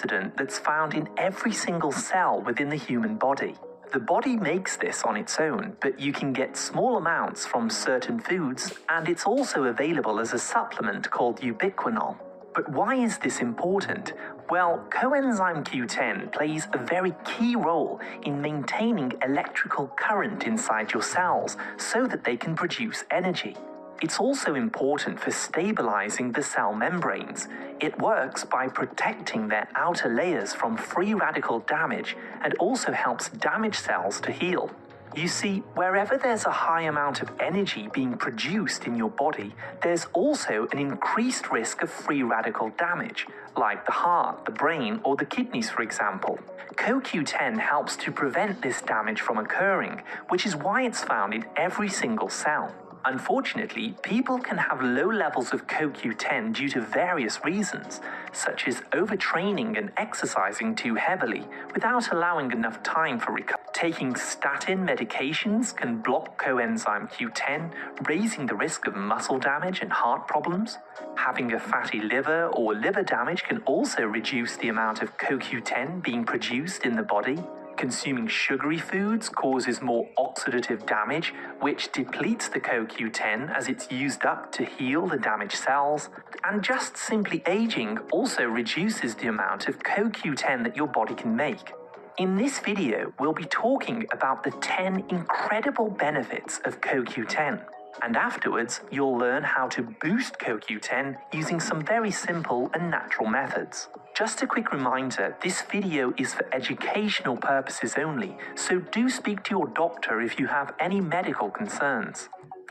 antioxidant that's found in every single cell within the human body. The body makes this on its own, but you can get small amounts from certain foods, and it's also available as a supplement called ubiquinol. But why is this important? Well, coenzyme Q10 plays a very key role in maintaining electrical current inside your cells so that they can produce energy. It's also important for stabilizing the cell membranes. It works by protecting their outer layers from free radical damage and also helps damaged cells to heal. You see, wherever there's a high amount of energy being produced in your body, there's also an increased risk of free radical damage, like the heart, the brain, or the kidneys, for example. CoQ10 helps to prevent this damage from occurring, which is why it's found in every single cell. Unfortunately, people can have low levels of CoQ10 due to various reasons, such as overtraining and exercising too heavily without allowing enough time for recovery. Taking statin medications can block coenzyme Q10, raising the risk of muscle damage and heart problems. Having a fatty liver or liver damage can also reduce the amount of CoQ10 being produced in the body. Consuming sugary foods causes more oxidative damage, which depletes the CoQ10 as it's used up to heal the damaged cells. And just simply aging also reduces the amount of CoQ10 that your body can make. In this video, we'll be talking about the 10 incredible benefits of CoQ10. And afterwards, you'll learn how to boost CoQ10 using some very simple and natural methods. Just a quick reminder, this video is for educational purposes only, so do speak to your doctor if you have any medical concerns.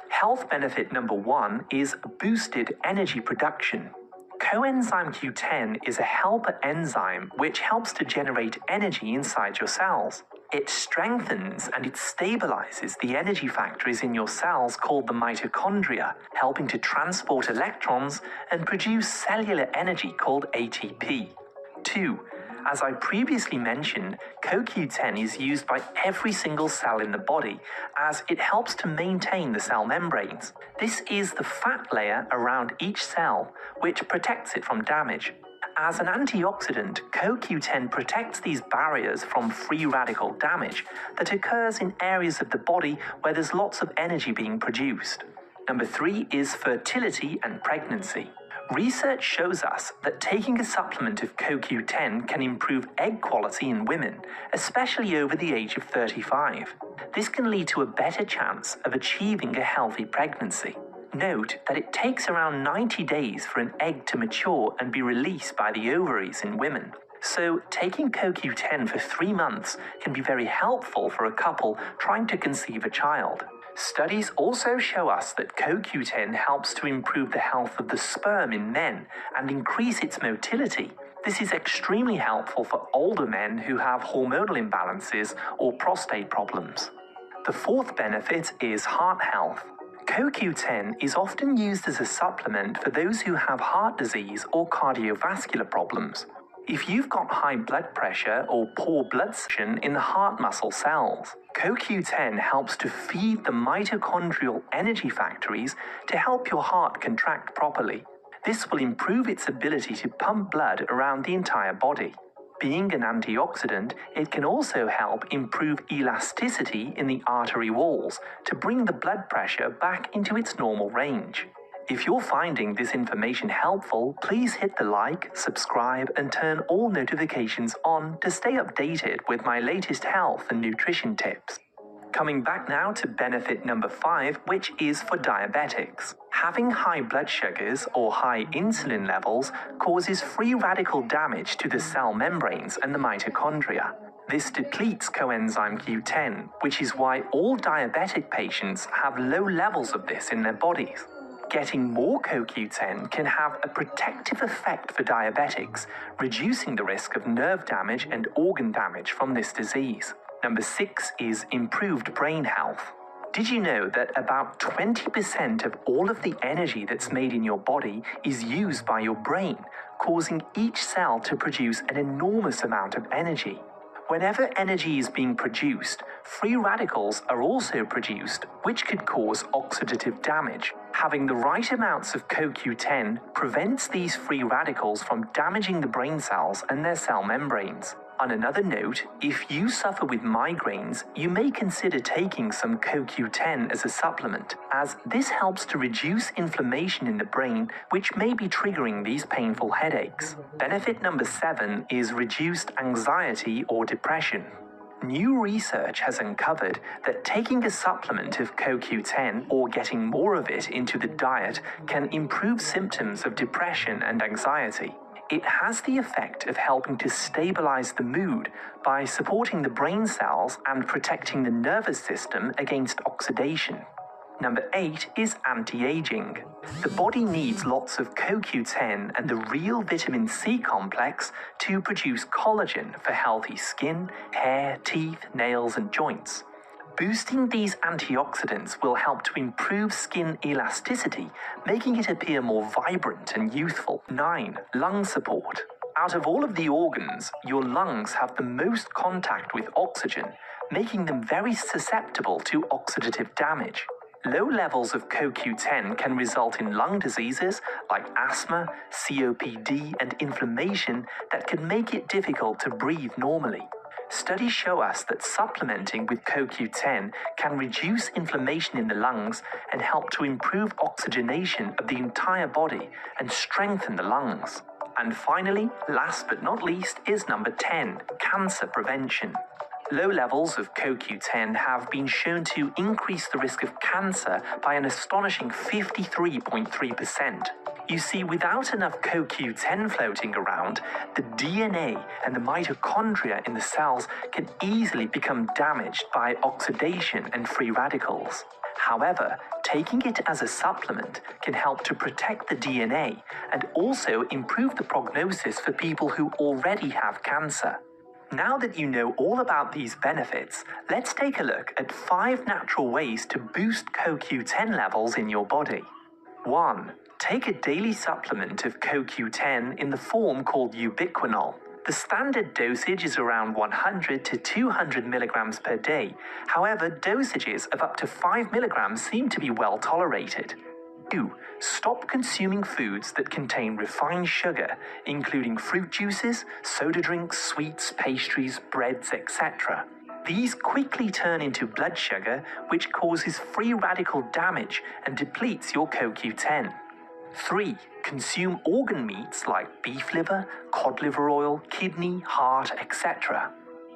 Health benefit number 1 is boosted energy production. Coenzyme Q10 is a helper enzyme which helps to generate energy inside your cells. It strengthens and it stabilizes the energy factories in your cells called the mitochondria, helping to transport electrons and produce cellular energy called ATP. 2. As I previously mentioned, CoQ10 is used by every single cell in the body as it helps to maintain the cell membranes. This is the fat layer around each cell, which protects it from damage. As an antioxidant, CoQ10 protects these barriers from free radical damage that occurs in areas of the body where there's lots of energy being produced. Number 3 is fertility and pregnancy. Research shows us that taking a supplement of CoQ10 can improve egg quality in women, especially over the age of 35. This can lead to a better chance of achieving a healthy pregnancy. Note that it takes around 90 days for an egg to mature and be released by the ovaries in women. So, taking CoQ10 for 3 months can be very helpful for a couple trying to conceive a child. Studies also show us that CoQ10 helps to improve the health of the sperm in men and increase its motility. This is extremely helpful for older men who have hormonal imbalances or prostate problems. The 4th benefit is heart health. CoQ10 is often used as a supplement for those who have heart disease or cardiovascular problems. If you've got high blood pressure or poor blood circulation in the heart muscle cells, CoQ10 helps to feed the mitochondrial energy factories to help your heart contract properly. This will improve its ability to pump blood around the entire body. Being an antioxidant, it can also help improve elasticity in the artery walls to bring the blood pressure back into its normal range. If you're finding this information helpful, please hit the like, subscribe, and turn all notifications on to stay updated with my latest health and nutrition tips. Coming back now to benefit number 5, which is for diabetics. Having high blood sugars or high insulin levels causes free radical damage to the cell membranes and the mitochondria. This depletes coenzyme Q10, which is why all diabetic patients have low levels of this in their bodies. Getting more CoQ10 can have a protective effect for diabetics, reducing the risk of nerve damage and organ damage from this disease. Number 6 is improved brain health. Did you know that about 20% of all of the energy that's made in your body is used by your brain, causing each cell to produce an enormous amount of energy? Whenever energy is being produced, free radicals are also produced, which could cause oxidative damage. Having the right amounts of q10 prevents these free radicals from damaging the brain cells and their cell membranes. On another note, if you suffer with migraines, you may consider taking some q10 as a supplement, as this helps to reduce inflammation in the brain, which may be triggering these painful headaches. Benefit number 7 is reduced anxiety or depression. New research has uncovered that taking a supplement of q10 or getting more of it into the diet can improve symptoms of depression and anxiety. It has the effect of helping to stabilize the mood by supporting the brain cells and protecting the nervous system against oxidation. Number 8 is anti-aging. The body needs lots of CoQ10 and the real vitamin C complex to produce collagen for healthy skin, hair, teeth, nails, and joints. Boosting these antioxidants will help to improve skin elasticity, making it appear more vibrant and youthful. 9. Lung support. Out of all of the organs, your lungs have the most contact with oxygen, making them very susceptible to oxidative damage. Low levels of CoQ10 can result in lung diseases like asthma, COPD, and inflammation that can make it difficult to breathe normally. Studies show us that supplementing with CoQ10 can reduce inflammation in the lungs and help to improve oxygenation of the entire body and strengthen the lungs. And finally, last but not least, is number 10, cancer prevention. Low levels of CoQ10 have been shown to increase the risk of cancer by an astonishing 53.3%. You see, without enough CoQ10 floating around, the DNA and the mitochondria in the cells can easily become damaged by oxidation and free radicals. However, taking it as a supplement can help to protect the DNA and also improve the prognosis for people who already have cancer. Now that you know all about these benefits, let's take a look at 5 natural ways to boost CoQ10 levels in your body. 1. Take a daily supplement of CoQ10 in the form called ubiquinol. The standard dosage is around 100 to 200 milligrams per day. However, dosages of up to 5 milligrams seem to be well tolerated. 2. Stop consuming foods that contain refined sugar, including fruit juices, soda drinks, sweets, pastries, breads, etc. These quickly turn into blood sugar, which causes free radical damage and depletes your CoQ10. 3. Consume organ meats like beef liver, cod liver oil, kidney, heart, etc.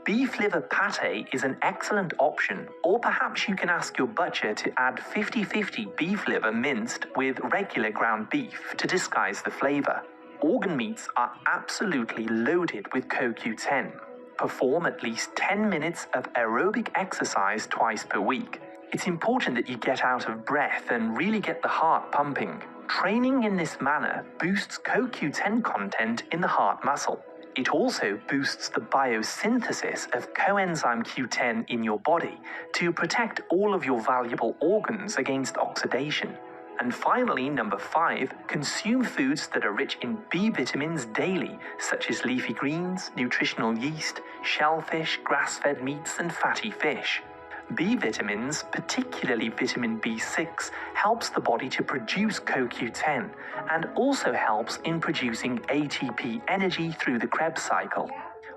Beef liver pate is an excellent option, or perhaps you can ask your butcher to add 50-50 beef liver minced with regular ground beef to disguise the flavor. Organ meats are absolutely loaded with CoQ10. Perform at least 10 minutes of aerobic exercise twice per week. It's important that you get out of breath and really get the heart pumping. Training in this manner boosts CoQ10 content in the heart muscle. It also boosts the biosynthesis of coenzyme Q10 in your body to protect all of your valuable organs against oxidation. And finally, number 5, consume foods that are rich in B vitamins daily, such as leafy greens, nutritional yeast, shellfish, grass-fed meats, and fatty fish. B vitamins, particularly vitamin B6, helps the body to produce CoQ10 and also helps in producing ATP energy through the Krebs cycle.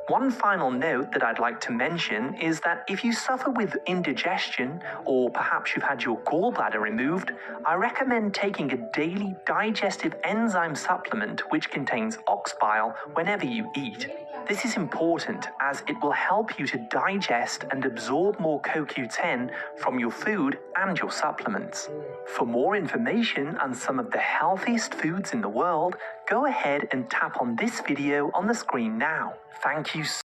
One final note that I'd like to mention is that if you suffer with indigestion or perhaps you've had your gallbladder removed, I recommend taking a daily digestive enzyme supplement which contains ox bile whenever you eat. This is important as it will help you to digest and absorb more CoQ10 from your food and your supplements. For more information on some of the healthiest foods in the world, go ahead and tap on this video on the screen now. Thank you so